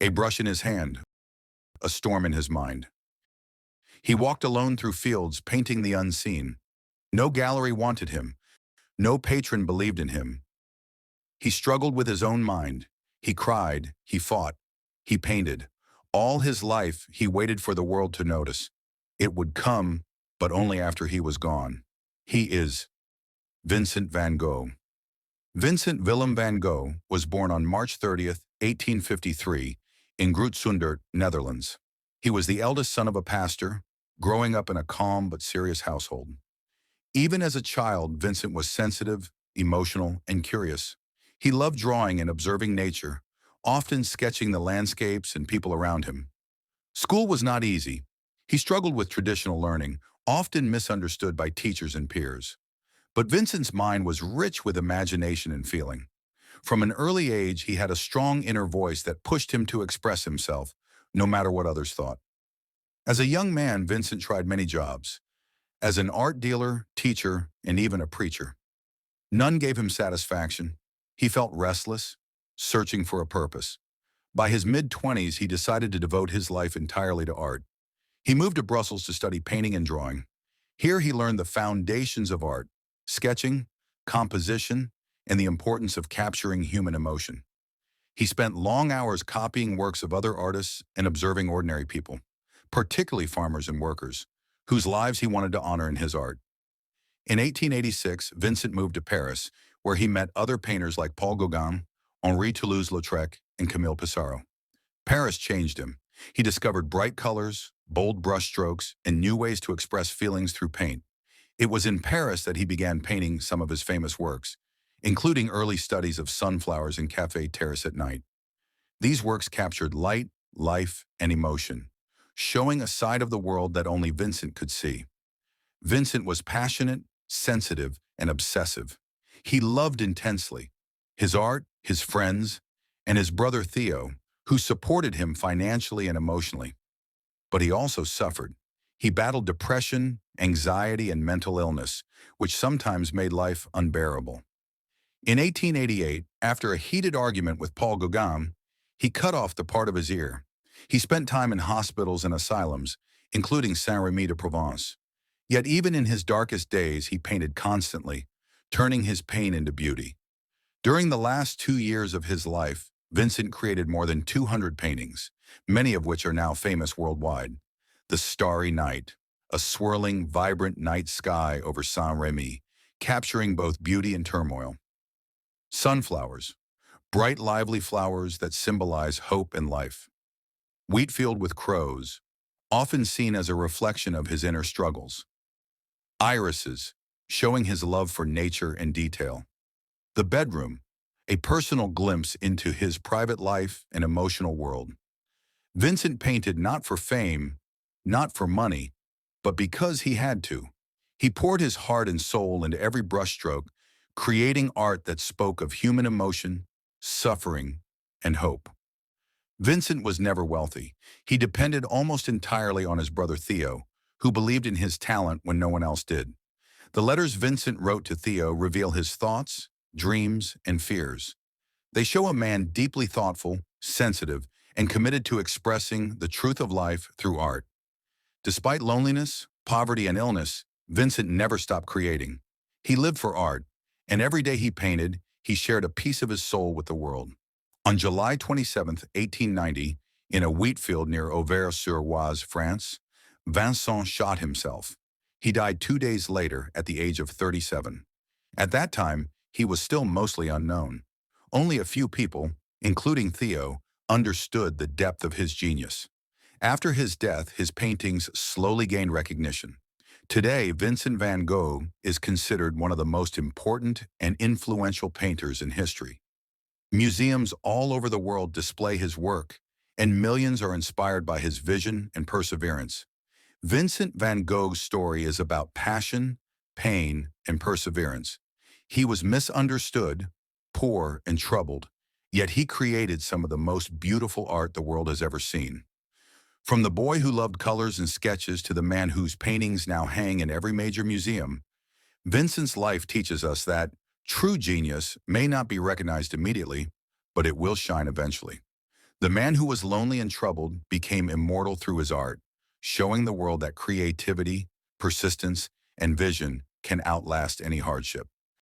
a brush in his hand, a storm in his mind. He walked alone through fields, painting the unseen. No gallery wanted him. No patron believed in him. He struggled with his own mind. He cried, he fought, he painted. All his life, he waited for the world to notice. It would come, but only after he was gone. He is Vincent van Gogh. Vincent Willem van Gogh was born on March 30th, 1853, in Groot-Zundert, Netherlands. He was the eldest son of a pastor, growing up in a calm but serious household. Even as a child, Vincent was sensitive, emotional, and curious. He loved drawing and observing nature, often sketching the landscapes and people around him. School was not easy. He struggled with traditional learning, often misunderstood by teachers and peers. But Vincent's mind was rich with imagination and feeling. From an early age, he had a strong inner voice that pushed him to express himself, no matter what others thought. As a young man, Vincent tried many jobs, as an art dealer, teacher, and even a preacher. None gave him satisfaction. He felt restless, searching for a purpose. By his mid-20s, he decided to devote his life entirely to art. He moved to Brussels to study painting and drawing. Here he learned the foundations of art, sketching, composition, and the importance of capturing human emotion. He spent long hours copying works of other artists and observing ordinary people, particularly farmers and workers, whose lives he wanted to honor in his art. In 1886, Vincent moved to Paris, where he met other painters like Paul Gauguin, Henri Toulouse-Lautrec, and Camille Pissarro. Paris changed him. He discovered bright colors, bold brushstrokes, and new ways to express feelings through paint. It was in Paris that he began painting some of his famous works, including early studies of sunflowers in Café Terrace at night. These works captured light, life, and emotion, showing a side of the world that only Vincent could see. Vincent was passionate, sensitive, and obsessive. He loved intensely his art, his friends, and his brother Theo, who supported him financially and emotionally. But he also suffered. He battled depression, anxiety, and mental illness, which sometimes made life unbearable. In 1888, after a heated argument with Paul Gauguin, he cut off the part of his ear. He spent time in hospitals and asylums, including Saint-Rémy-de-Provence. Yet even in his darkest days, he painted constantly, turning his pain into beauty. During the last 2 years of his life, Vincent created more than 200 paintings, many of which are now famous worldwide. The Starry Night, a swirling, vibrant night sky over Saint-Rémy, capturing both beauty and turmoil. Sunflowers, bright, lively flowers that symbolize hope and life. Wheatfield with crows, often seen as a reflection of his inner struggles. Irises, showing his love for nature and detail. The bedroom, a personal glimpse into his private life and emotional world. Vincent painted not for fame, not for money, but because he had to. He poured his heart and soul into every brushstroke, creating art that spoke of human emotion, suffering, and hope. Vincent was never wealthy. He depended almost entirely on his brother Theo, who believed in his talent when no one else did. The letters Vincent wrote to Theo reveal his thoughts, dreams, and fears. They show a man deeply thoughtful, sensitive, and committed to expressing the truth of life through art. Despite loneliness, poverty, and illness, Vincent never stopped creating. He lived for art, and every day he painted, he shared a piece of his soul with the world. On July 27, 1890, in a wheat field near Auvers-sur-Oise, France, Vincent shot himself. He died 2 days later at the age of 37. At that time, he was still mostly unknown. Only a few people, including Theo, understood the depth of his genius. After his death, his paintings slowly gained recognition. Today, Vincent van Gogh is considered one of the most important and influential painters in history. Museums all over the world display his work, and millions are inspired by his vision and perseverance. Vincent van Gogh's story is about passion, pain, and perseverance. He was misunderstood, poor, and troubled, yet he created some of the most beautiful art the world has ever seen. From the boy who loved colors and sketches to the man whose paintings now hang in every major museum, Vincent's life teaches us that true genius may not be recognized immediately, but it will shine eventually. The man who was lonely and troubled became immortal through his art, showing the world that creativity, persistence, and vision can outlast any hardship.